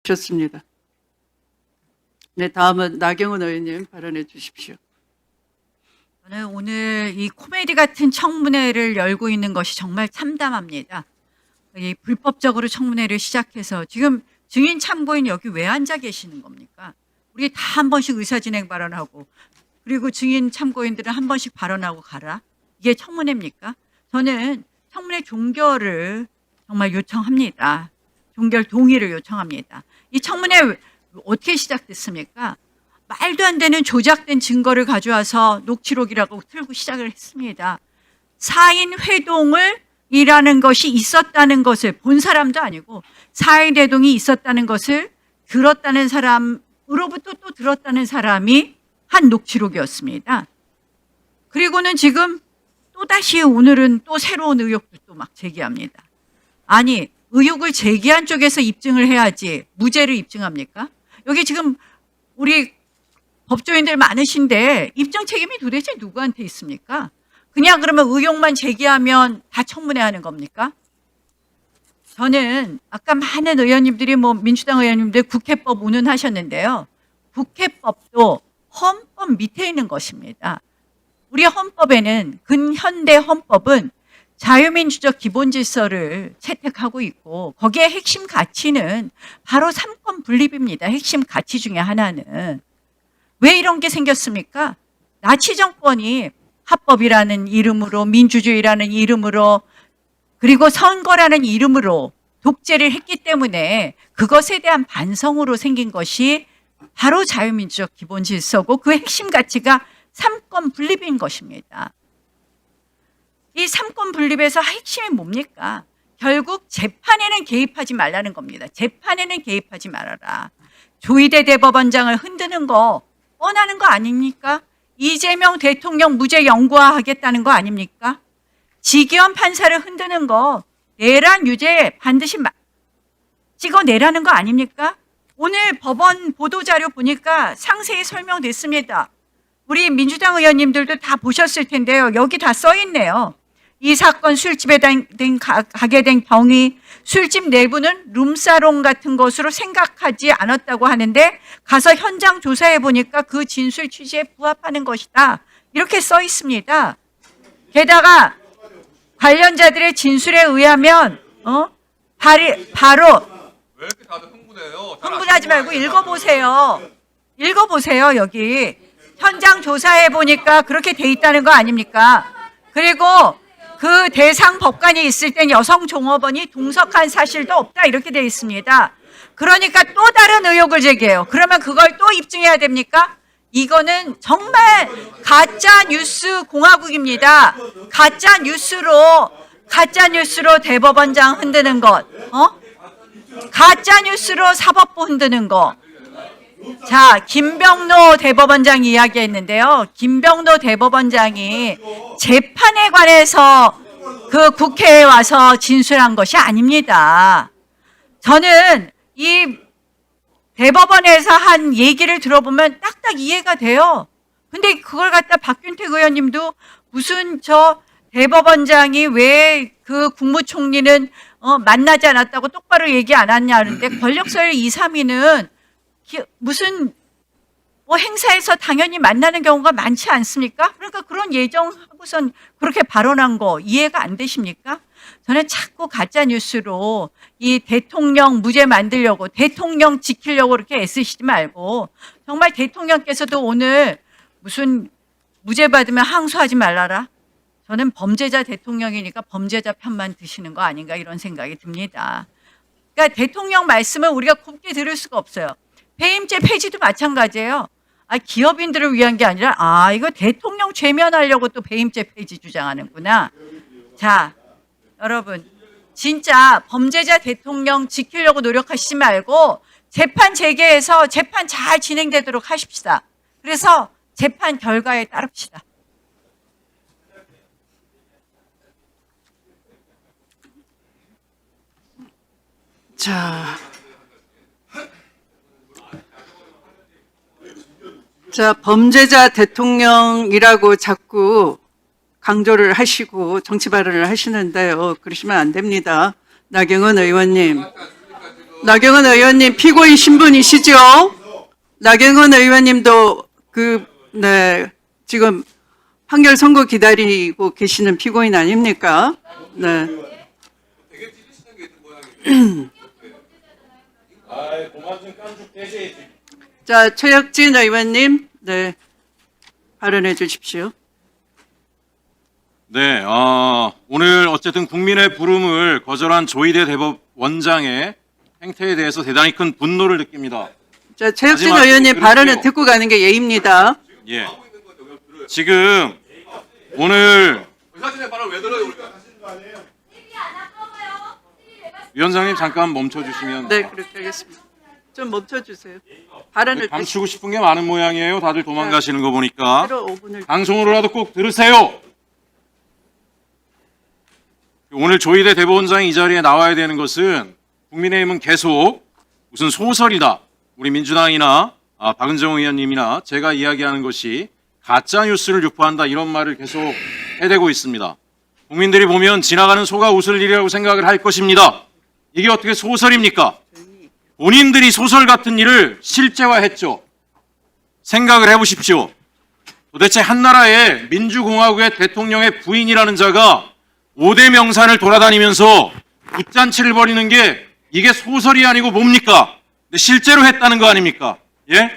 좋습니다. 네, 다음은 나경원 의원님 발언해 주십시오. 저는 오늘 이 코미디 같은 청문회를 열고 있는 것이 정말 참담합니다. 이 불법적으로 청문회를 시작해서 지금 증인 참고인 여기 왜 앉아 계시는 겁니까? 우리 다 한 번씩 의사진행 발언하고 그리고 증인 참고인들은 한 번씩 발언하고 가라. 이게 청문회입니까? 저는 청문회 종결을 정말 요청합니다. 종결 동의를 요청합니다. 이 청문회 어떻게 시작됐습니까? 말도 안 되는 조작된 증거를 가져와서 녹취록이라고 틀고 시작을 했습니다. 4인 회동을 이라는 것이 있었다는 것을 본 사람도 아니고 4인 회동이 있었다는 것을 들었다는 사람으로부터 또 들었다는 사람이 한 녹취록이었습니다. 그리고는 지금 또다시 오늘은 또 새로운 의혹도 또 막 제기합니다. 아니, 의혹을 제기한 쪽에서 입증을 해야지 무죄를 입증합니까? 여기 지금 우리 법조인들 많으신데 입증 책임이 도대체 누구한테 있습니까? 그냥 그러면 의혹만 제기하면 다 청문회 하는 겁니까? 저는 아까 많은 의원님들이 민주당 의원님들 국회법 운운하셨는데요. 국회법도 헌법 밑에 있는 것입니다. 우리 헌법에는 근현대 헌법은 자유민주적 기본질서를 채택하고 있고 거기에 핵심 가치는 바로 삼권 분립입니다. 핵심 가치 중에 하나는. 왜 이런 게 생겼습니까? 나치 정권이 합법이라는 이름으로 민주주의라는 이름으로 그리고 선거라는 이름으로 독재를 했기 때문에 그것에 대한 반성으로 생긴 것이 바로 자유민주적 기본질서고 그 핵심 가치가 삼권 분립인 것입니다. 이 삼권 분립에서 핵심이 뭡니까? 결국 재판에는 개입하지 말라는 겁니다. 재판에는 개입하지 말아라. 조희대 대법원장을 흔드는 거 뻔하는 거 아닙니까? 이재명 대통령 무죄 영구화하겠다는 거 아닙니까? 지기현 판사를 흔드는 거 내란 유죄 반드시 찍어내라는 거 아닙니까? 오늘 법원 보도자료 보니까 상세히 설명됐습니다. 우리 민주당 의원님들도 다 보셨을 텐데요. 여기 다 써 있네요. 이 사건 술집에 가게 된 경위, 술집 내부는 룸사롱 같은 것으로 생각하지 않았다고 하는데 가서 현장 조사해 보니까 그 진술 취지에 부합하는 것이다. 이렇게 써 있습니다. 게다가 관련자들의 진술에 의하면 바로 왜 이렇게 다들 흥분해요? 흥분하지 말고 읽어보세요. 읽어보세요. 여기 현장 조사해 보니까 그렇게 돼 있다는 거 아닙니까? 그리고 그 대상 법관이 있을 땐 여성 종업원이 동석한 사실도 없다 이렇게 돼 있습니다. 그러니까 또 다른 의혹을 제기해요. 그러면 그걸 또 입증해야 됩니까? 이거는 정말 가짜 뉴스 공화국입니다. 가짜 뉴스로 대법원장 흔드는 것, 가짜 뉴스로 사법부 흔드는 거. 자, 김병노 대법원장 이야기했는데요. 김병노 대법원장이 재판에 관해서 그 국회에 와서 진술한 것이 아닙니다. 저는 이 대법원에서 한 얘기를 들어보면 딱딱 이해가 돼요. 근데 그걸 갖다 박균택 의원님도 무슨 대법원장이 왜 그 국무총리는 만나지 않았다고 똑바로 얘기 안 하냐는데 권력서열 2, 3위는 무슨 행사에서 당연히 만나는 경우가 많지 않습니까? 그러니까 그런 예정하고선 그렇게 발언한 거 이해가 안 되십니까? 저는 자꾸 가짜 뉴스로 이 대통령 무죄 만들려고 대통령 지키려고 그렇게 애쓰시지 말고 정말 대통령께서도 오늘 무슨 무죄 받으면 항소하지 말라라. 저는 범죄자 대통령이니까 범죄자 편만 드시는 거 아닌가 이런 생각이 듭니다. 그러니까 대통령 말씀을 우리가 곱게 들을 수가 없어요. 배임죄 폐지도 마찬가지예요. 기업인들을 위한 게 아니라 이거 대통령 죄면하려고 또 배임죄 폐지 주장하는구나. 자, 여러분 진짜 범죄자 대통령 지키려고 노력하시지 말고 재판 재개해서 재판 잘 진행되도록 하십시다. 그래서 재판 결과에 따릅시다. 자, 범죄자 대통령이라고 자꾸 강조를 하시고 정치 발언을 하시는데요. 그러시면 안 됩니다. 나경원 의원님. 나경원 의원님 피고인 신분이시죠? 나경원 의원님도 네, 지금 판결 선고 기다리고 계시는 피고인 아닙니까? 네. 되게 찔리시는 게 있는 모양이에요. 아이, 그만 좀 깐죽 대세지. 자, 최혁진 의원님, 네, 발언해 주십시오. 네, 오늘 어쨌든 국민의 부름을 거절한 조희대 대법원장의 행태에 대해서 대단히 큰 분노를 느낍니다. 자, 최혁진 마지막 의원님 들을게요. 발언을 듣고 가는 게 예입니다. 예. 지금 오늘 의사진의 발언 왜 들어요 우리가? 위원장님 잠깐 멈춰 주시면 네, 그렇게 하겠습니다. 좀 멈춰 주세요. 발언을 감추고 싶은 게 많은 모양이에요. 다들 도망가시는 거 보니까. 대로 5분을 방송으로라도 꼭 들으세요. 오늘 조희대 대법원장이 이 자리에 나와야 되는 것은 국민의힘은 계속 무슨 소설이다. 우리 민주당이나 박은정 의원님이나 제가 이야기하는 것이 가짜 뉴스를 유포한다 이런 말을 계속 해대고 있습니다. 국민들이 보면 지나가는 소가 웃을 일이라고 생각을 할 것입니다. 이게 어떻게 소설입니까? 본인들이 소설 같은 일을 실제화했죠. 생각을 해보십시오. 도대체 한 나라의 민주공화국의 대통령의 부인이라는 자가 5대 명산을 돌아다니면서 붓잔치를 벌이는 게 이게 아니고 뭡니까? 근데 실제로 했다는 거 아닙니까? 예?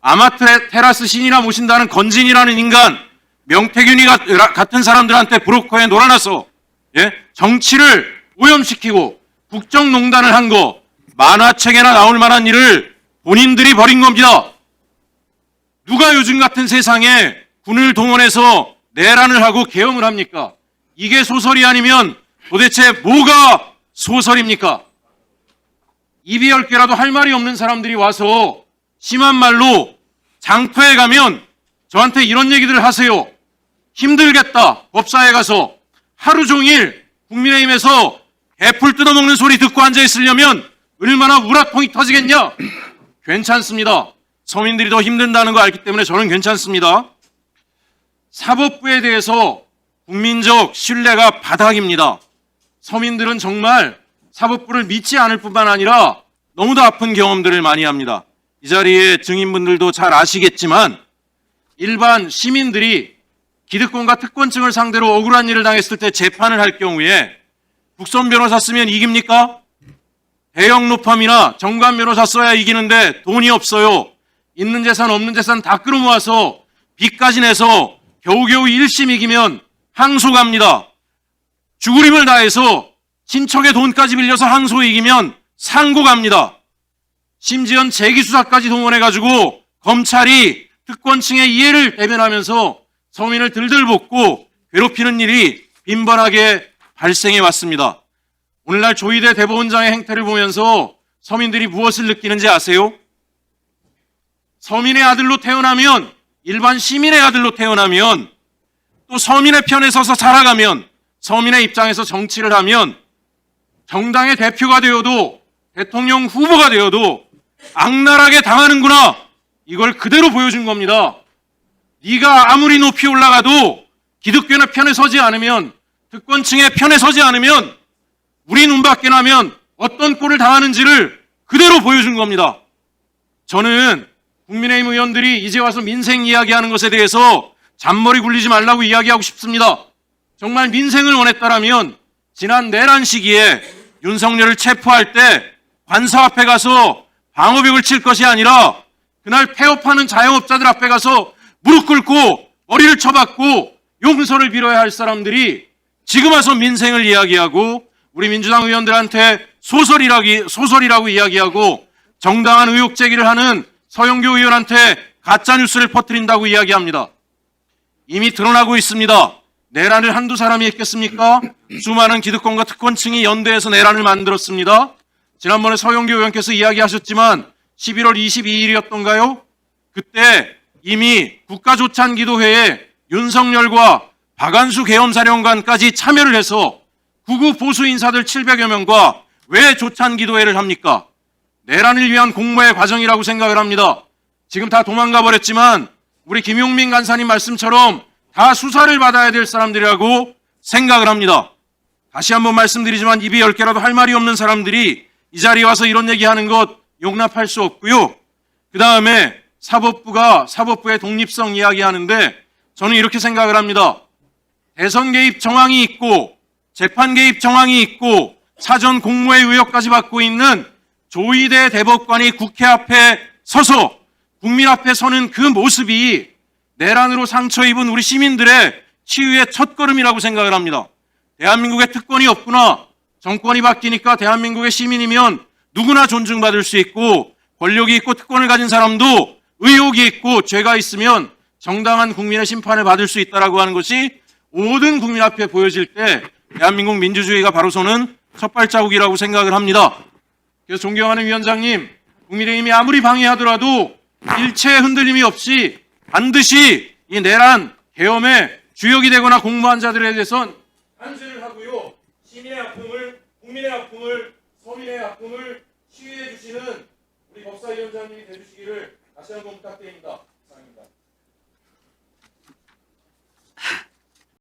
아마테라스 신이라 모신다는 건진이라는 인간, 명태균이 같은 사람들한테 브로커에 놀아나서 예? 정치를 오염시키고 국정농단을 한 거 만화책에나 나올 만한 일을 본인들이 벌인 겁니다. 누가 요즘 같은 세상에 군을 동원해서 내란을 하고 계엄을 합니까? 이게 소설이 아니면 도대체 뭐가 소설입니까? 입이 10개라도 할 말이 없는 사람들이 와서 심한 말로 장터에 가면 저한테 이런 얘기들 하세요. 힘들겠다. 법사에 가서 하루 종일 국민의힘에서 애플 뜯어먹는 소리 듣고 앉아있으려면 얼마나 우라통이 터지겠냐? 괜찮습니다. 서민들이 더 힘든다는 거 알기 때문에 저는 괜찮습니다. 사법부에 대해서 국민적 신뢰가 바닥입니다. 서민들은 정말 사법부를 믿지 않을 뿐만 아니라 너무도 아픈 경험들을 많이 합니다. 이 자리에 증인분들도 잘 아시겠지만 일반 시민들이 기득권과 특권층을 상대로 억울한 일을 당했을 때 재판을 할 경우에 국선 변호사 쓰면 이깁니까? 대형 로펌이나 정관 변호사 써야 이기는데 돈이 없어요. 있는 재산 없는 재산 다 끌어모아서 빚까지 내서 겨우겨우 1심 이기면 항소 갑니다. 죽을 힘을 다해서 친척의 돈까지 빌려서 항소 이기면 상고 갑니다. 심지어 재기수사까지 동원해가지고 검찰이 특권층의 이해를 대변하면서 서민을 들들 볶고 괴롭히는 일이 빈번하게 발생해 왔습니다. 오늘날 조희대 대법원장의 행태를 보면서 서민들이 무엇을 느끼는지 아세요? 서민의 아들로 태어나면, 일반 시민의 아들로 태어나면, 또 서민의 편에 서서 살아가면, 서민의 입장에서 정치를 하면 정당의 대표가 되어도 대통령 후보가 되어도 악랄하게 당하는구나. 이걸 그대로 보여준 겁니다. 네가 아무리 높이 올라가도 기득권의 편에 서지 않으면, 특권층의 편에 서지 않으면 우리 눈밖에 나면 어떤 꼴을 당하는지를 그대로 보여준 겁니다. 저는 국민의힘 의원들이 이제 와서 민생 이야기하는 것에 대해서 잔머리 굴리지 말라고 이야기하고 싶습니다. 정말 민생을 원했다라면 지난 내란 시기에 윤석열을 체포할 때 관사 앞에 가서 방어벽을 칠 것이 아니라 그날 폐업하는 자영업자들 앞에 가서 무릎 꿇고 머리를 쳐박고 용서를 빌어야 할 사람들이 지금 와서 민생을 이야기하고 우리 민주당 의원들한테 소설이라고 이야기하고 정당한 의혹 제기를 하는 서영교 의원한테 가짜뉴스를 퍼뜨린다고 이야기합니다. 이미 드러나고 있습니다. 내란을 한두 사람이 했겠습니까? 수많은 기득권과 특권층이 연대해서 내란을 만들었습니다. 지난번에 서영교 의원께서 이야기하셨지만 11월 22일이었던가요? 그때 이미 국가조찬기도회에 윤석열과 박안수 계엄사령관까지 참여를 해서 구구 보수 인사들 700여 명과 왜 조찬기도회를 합니까? 내란을 위한 공모의 과정이라고 생각을 합니다. 지금 다 도망가 버렸지만 우리 김용민 간사님 말씀처럼 다 수사를 받아야 될 사람들이라고 생각을 합니다. 다시 한번 말씀드리지만 입이 10개라도 할 말이 없는 사람들이 이 자리에 와서 이런 얘기하는 것 용납할 수 없고요. 그 다음에 사법부의 독립성 이야기하는데 저는 이렇게 생각을 합니다. 대선 개입 정황이 있고 재판 개입 정황이 있고 사전 공모의 의혹까지 받고 있는 조희대 대법관이 국회 앞에 서서 국민 앞에 서는 그 모습이 내란으로 상처 입은 우리 시민들의 치유의 첫걸음이라고 생각을 합니다. 대한민국에 특권이 없구나. 정권이 바뀌니까 대한민국의 시민이면 누구나 존중받을 수 있고 권력이 있고 특권을 가진 사람도 의혹이 있고 죄가 있으면 정당한 국민의 심판을 받을 수 있다라고 하는 것이 모든 국민 앞에 보여질 때 대한민국 민주주의가 바로 서는 첫 발자국이라고 생각을 합니다. 그래서 존경하는 위원장님, 국민의힘이 아무리 방해하더라도 일체의 흔들림이 없이 반드시 이 내란 계엄의 주역이 되거나 공모한 자들에 대해선 단죄를 하고요. 시민의 아픔을, 국민의 아픔을, 서민의 아픔을 치유해 주시는 우리 법사위원장님이 되주시기를 다시 한번 부탁드립니다.